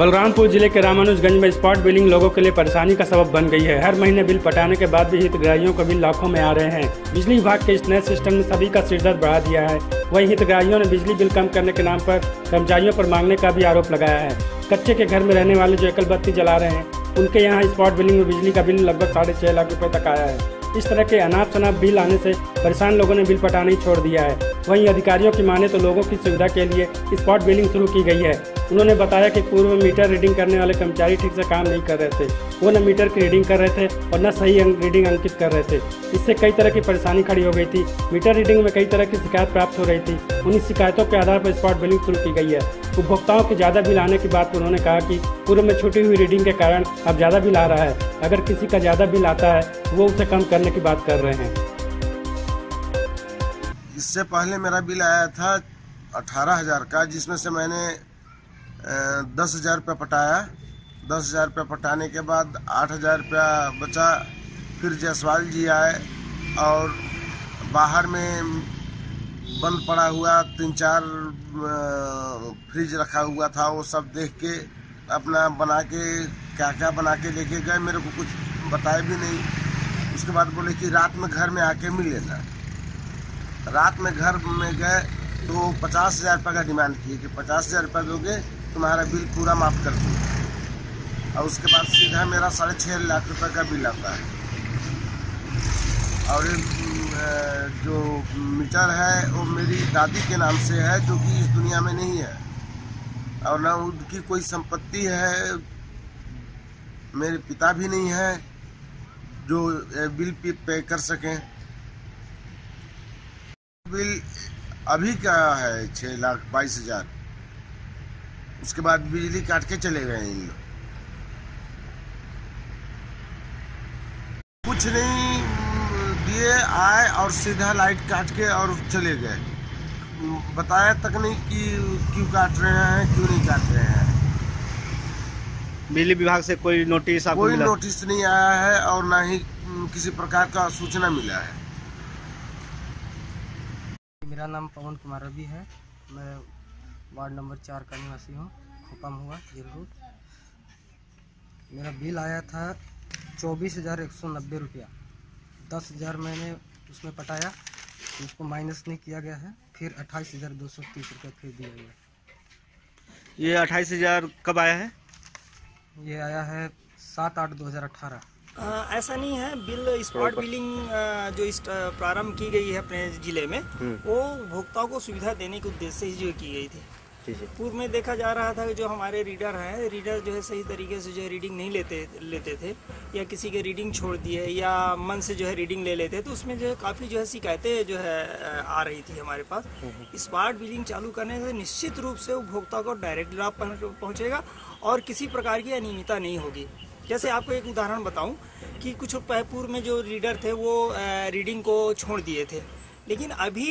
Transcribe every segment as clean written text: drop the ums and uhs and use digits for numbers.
बलरामपुर जिले के रामानुजगंज में स्पॉट बिलिंग लोगों के लिए परेशानी का सबब बन गई है। हर महीने बिल पटाने के बाद भी हितग्राहियों का बिल लाखों में आ रहे हैं। बिजली विभाग के इस नए सिस्टम ने सभी का सिरदर्द बढ़ा दिया है। वहीं हितग्राहियों ने बिजली बिल कम करने के नाम पर कर्मचारियों पर मांगने का भी आरोप लगाया है। कच्चे के घर में रहने वाले जो एकल बत्ती जला रहे हैं, उनके यहाँ स्पॉट बिलिंग में बिजली का बिल लगभग 6.5 लाख रुपए तक आया है। इस तरह के अनाप शनाप बिल आने से परेशान लोगों ने बिल पटाना ही छोड़ दिया है। वहीं अधिकारियों की माने तो लोगों की सुविधा के लिए स्पॉट बिलिंग शुरू की गई है। उन्होंने बताया कि पूर्व में मीटर रीडिंग करने वाले कर्मचारी ठीक से काम नहीं कर रहे थे। वो न मीटर की रीडिंग कर रहे थे और न सही रीडिंग अंकित कर रहे थे। इससे कई तरह की परेशानी खड़ी हो गई थी। मीटर रीडिंग में कई तरह की शिकायत प्राप्त हो रही थी। उन्हीं शिकायतों के आधार पर स्पॉट बिलिंग शुरू की गई है। उपभोक्ताओं के ज़्यादा बिल आने की बात पर उन्होंने कहा कि पूर्व में छूटी हुई रीडिंग के कारण अब ज़्यादा बिल आ रहा है। अगर किसी का ज़्यादा बिल आता है तो वो उसे कम करने की बात कर रहे हैं। इससे पहले मेरा बिल आया था 18,000 का, जिसमें से मैंने 10,000 रुपये पटाया। 10,000 रुपये पटाने के बाद 8,000 रुपया बचा। फिर जायसवाल जी आए और बाहर में बंद पड़ा हुआ 3-4 फ्रिज रखा हुआ था, वो सब देख के अपना बना के क्या बना के लेके गए। मेरे को कुछ बताए भी नहीं। उसके बाद बोले कि रात में घर में आके मिल लेना। रात में घर में गए तो 50,000 रुपये का डिमांड किए कि 50,000 रुपये दोगे तुम्हारा बिल पूरा माफ़ कर दूँ। और उसके बाद सीधा मेरा 6.5 लाख रुपए का बिल आता है। और जो मीटर है वो मेरी दादी के नाम से है, जो कि इस दुनिया में नहीं है, और ना उनकी कोई संपत्ति है। मेरे पिता भी नहीं है जो बिल पे कर सकें। बिल अभी का है 6,22,000। उसके बाद बिजली काट के चले गए इन लोग। कुछ नहीं दिए, आए और सीधा लाइट काट के और चले गए। बताया तक नहीं कि क्यों काट रहे हैं, क्यों नहीं काट रहे हैं। बिजली विभाग से कोई नोटिस आपको कोई मिला? नोटिस नहीं आया है और ना ही किसी प्रकार का सूचना मिला है। मेरा नाम पवन कुमार रवि है। मैं वार्ड नंबर 4 का निवासी हूँ, खोपम हुआ जेल रोड। मेरा बिल आया था 24,190 रुपया। 10,000 मैंने उसमें पटाया, उसको माइनस नहीं किया गया है। फिर 28,230 रुपया फिर दिया गया। ये 28,000 कब आया है? ये आया है 7/8/2018। ऐसा नहीं है। बिल स्पॉट बिलिंग जो प्रारंभ की गई है अपने जिले में, वो उपभोक्ताओं को सुविधा देने के उद्देश्य से ही जो की गई थी। पूर्व में देखा जा रहा था कि जो हमारे रीडर हैं, रीडर जो है सही तरीके से जो है रीडिंग नहीं लेते थे, या किसी के रीडिंग छोड़ दिए या मन से जो है रीडिंग ले लेते, तो उसमें जो है काफ़ी जो है शिकायतें जो है आ रही थी हमारे पास। स्मार्ट बिलिंग चालू करने से निश्चित रूप से उपभोक्ता को डायरेक्ट लाभ पहुँचेगा और किसी प्रकार की अनियमितता नहीं होगी। जैसे आपको एक उदाहरण बताऊं कि कुछ पूर्व में जो रीडर थे वो रीडिंग को छोड़ दिए थे, लेकिन अभी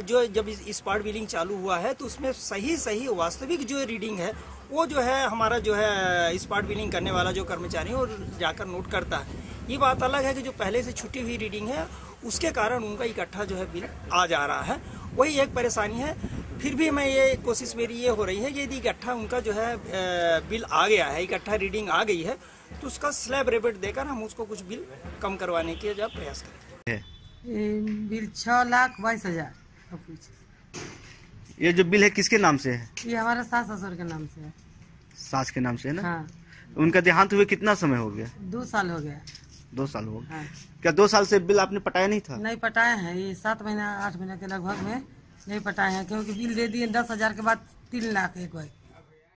जो जब स्पॉट बिलिंग चालू हुआ है तो उसमें सही वास्तविक जो रीडिंग है वो जो है हमारा जो है स्पॉट बिलिंग करने वाला जो कर्मचारी है वो जाकर नोट करता है। ये बात अलग है कि जो पहले से छुट्टी हुई रीडिंग है उसके कारण उनका इकट्ठा जो है बिल आ जा रहा है। वही एक परेशानी है। फिर भी मैं ये कोशिश मेरी ये हो रही है कि यदि इकट्ठा उनका जो है बिल आ गया है, इकट्ठा रीडिंग आ गई है, तो उसका स्लैब रेबेट देकर हम उसको कुछ बिल कम करवाने के जो प्रयास करें। बिल 6,22,000। ये जो बिल है किसके नाम से है? ये हमारा सास ससुर के नाम से है। सास के नाम से है ना? हाँ। उनका देहांत हुए कितना समय हो गया? 2 साल हो गया। 2 साल हो गया। हाँ। क्या 2 साल से बिल आपने पटाया नहीं था? नहीं पटाए हैं। ये 7 महीना 8 महीने के लगभग में नहीं पटाए हैं, क्योंकि बिल दे दिए 10,000 के बाद 3 लाख एक बार।